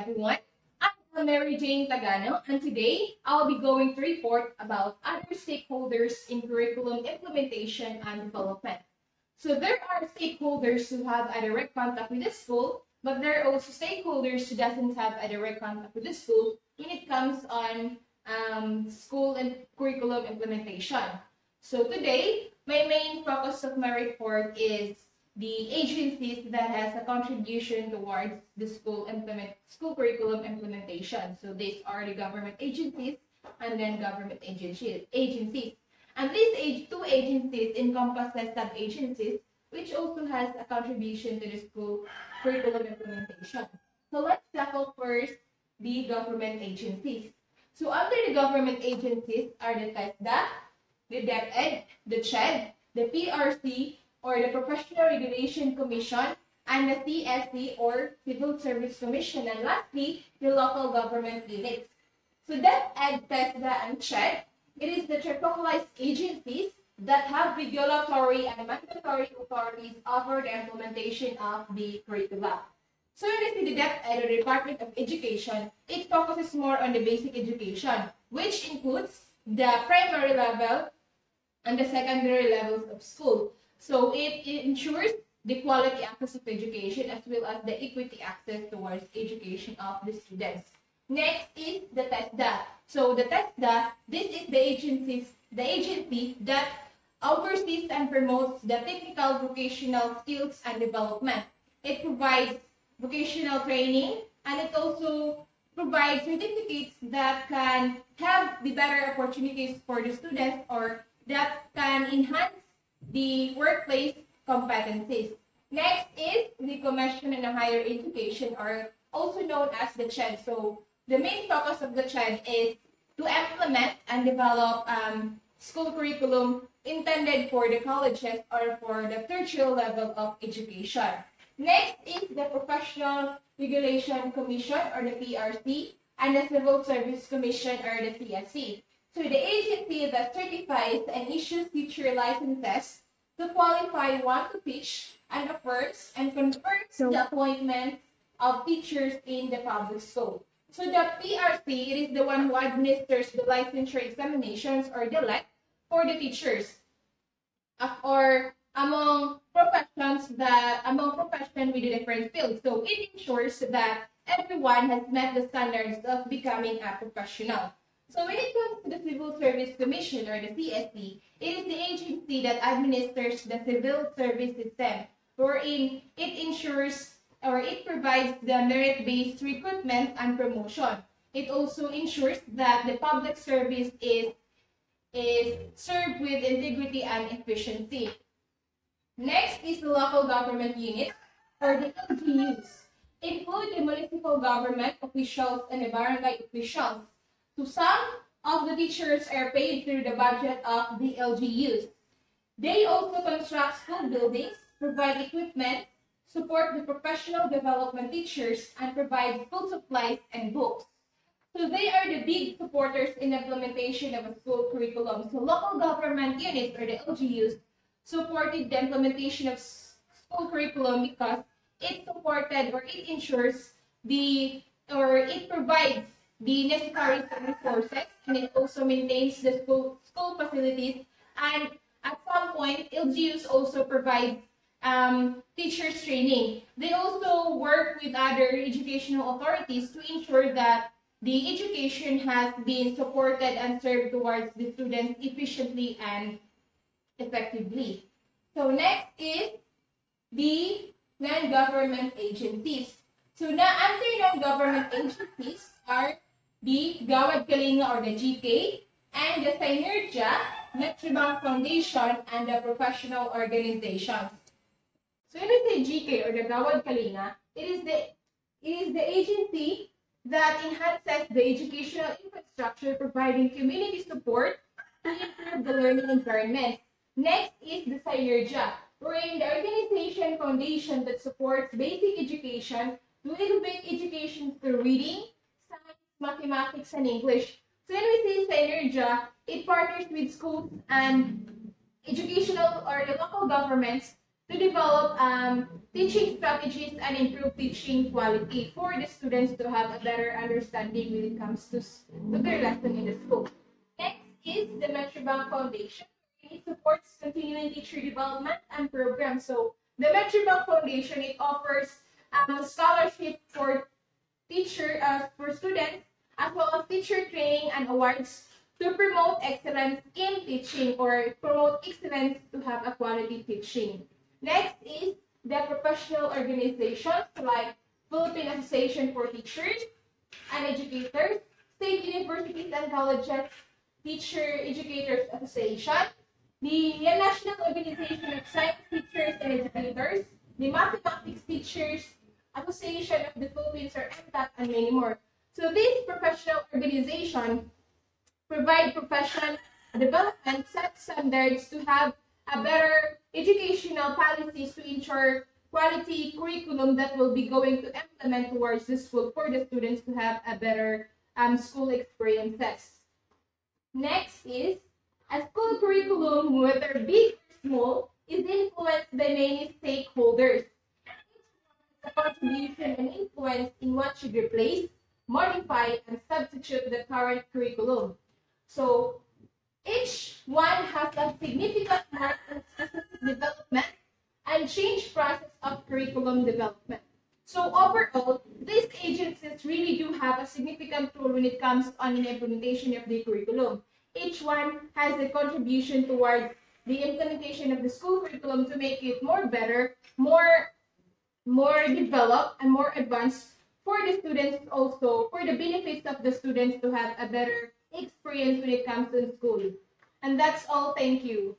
everyone. I'm Mary Jane Tagano, and today I'll be going to report about other stakeholders in curriculum implementation and development. So there are stakeholders who have a direct contact with the school, but there are also stakeholders who doesn't have a direct contact with the school when it comes on school and curriculum implementation. So today, my main focus of my report is the agencies that has a contribution towards the school curriculum implementation. So these are the government agencies and then government agencies. And these two agencies encompasses sub-agencies, which also has a contribution to the school curriculum implementation. So let's tackle first the government agencies. So under the government agencies are the TESDA, the DepEd, the CHED, the PRC, or the Professional Regulation Commission, and the CSC, or Civil Service Commission, and lastly, the local government units. So DepEd, TESDA, and CHED, it is the trifocalized agencies that have regulatory and mandatory authorities over the implementation of the curricula. So when you see the DepEd, or the Department of Education, it focuses more on the basic education, which includes the primary level and the secondary levels of school. So it ensures the quality access of education as well as the equity access towards education of the students. Next is the TESDA. So the TESDA, this is the agency that oversees and promotes the technical vocational skills and development. It provides vocational training, and it also provides certificates that can have the better opportunities for the students, or that can enhance the workplace competencies. Next is the Commission on Higher Education, or also known as the CHED. So the main focus of the CHED is to implement and develop school curriculum intended for the colleges or for the tertiary level of education. Next is the Professional Regulation Commission, or the PRC, and the Civil Service Commission, or the CSC. So the agency that certifies and issues teacher licenses to qualify one to teach and affirms and confirms the appointment of teachers in the public school. So the PRC, it is the one who administers the licensure examinations, or the LEC, for the teachers, or among professions with the different fields. So it ensures that everyone has met the standards of becoming a professional. So when it comes to the Civil Service Commission, or the CSC, it is the agency that administers the civil service system, wherein it ensures or it provides the merit-based recruitment and promotion. It also ensures that the public service is served with integrity and efficiency. Next is the local government units, or the LGUs. Include the municipal government officials and the barangay officials. So some of the teachers are paid through the budget of the LGUs. They also construct school buildings, provide equipment, support the professional development teachers, and provide school supplies and books. So they are the big supporters in the implementation of a school curriculum. So local government units, or the LGUs, supported the implementation of school curriculum because it supported, or it ensures it provides the necessary resources, and it also maintains the school facilities, and at some point LGUs also provide teachers training. They also work with other educational authorities to ensure that the education has been supported and served towards the students efficiently and effectively. So next is the non-government agencies. So now under non-government agencies are the Gawad Kalinga, or the GK, and the Synergia, Metrobank Foundation, and the professional organizations. So when we say GK, or the Gawad Kalinga, it is the agency that enhances the educational infrastructure, providing community support to improve the learning environment. Next is the Synergia, wherein the organization foundation that supports basic education to elevate education through reading, science, mathematics, and English. So when we say Synergia, it partners with schools and educational or the local governments to develop teaching strategies and improve teaching quality for the students to have a better understanding when it comes to their lesson in the school. Next is the Metrobank Foundation. It supports continuing teacher development and programs. So the Metrobank Foundation, it offers scholarship for for students, as well as teacher training and awards to promote excellence in teaching or promote excellence to have a quality teaching. Next is the professional organizations like Philippine Association for Teachers and Educators, State Universities and Colleges Teacher Educators Association, the National Organization of Science Teachers and Educators, the Mathematics Teachers Association of the Philippines or MTAP, and many more. So this professional organization provide professional development, set standards to have a better educational policies to ensure quality curriculum that will be going to implement towards the school for the students to have a better school experiences. Next is a school curriculum, whether big or small, is influenced by many stakeholders. The contribution and influence in what should replace, modify, and substitute the current curriculum. So each one has a significant mark in specific development and change process of curriculum development. So overall, these agencies really do have a significant role when it comes on the implementation of the curriculum. Each one has a contribution towards the implementation of the school curriculum to make it more better, more developed, and more advanced for the students, also for the benefits of the students to have a better experience when it comes to school. And that's all. Thank you.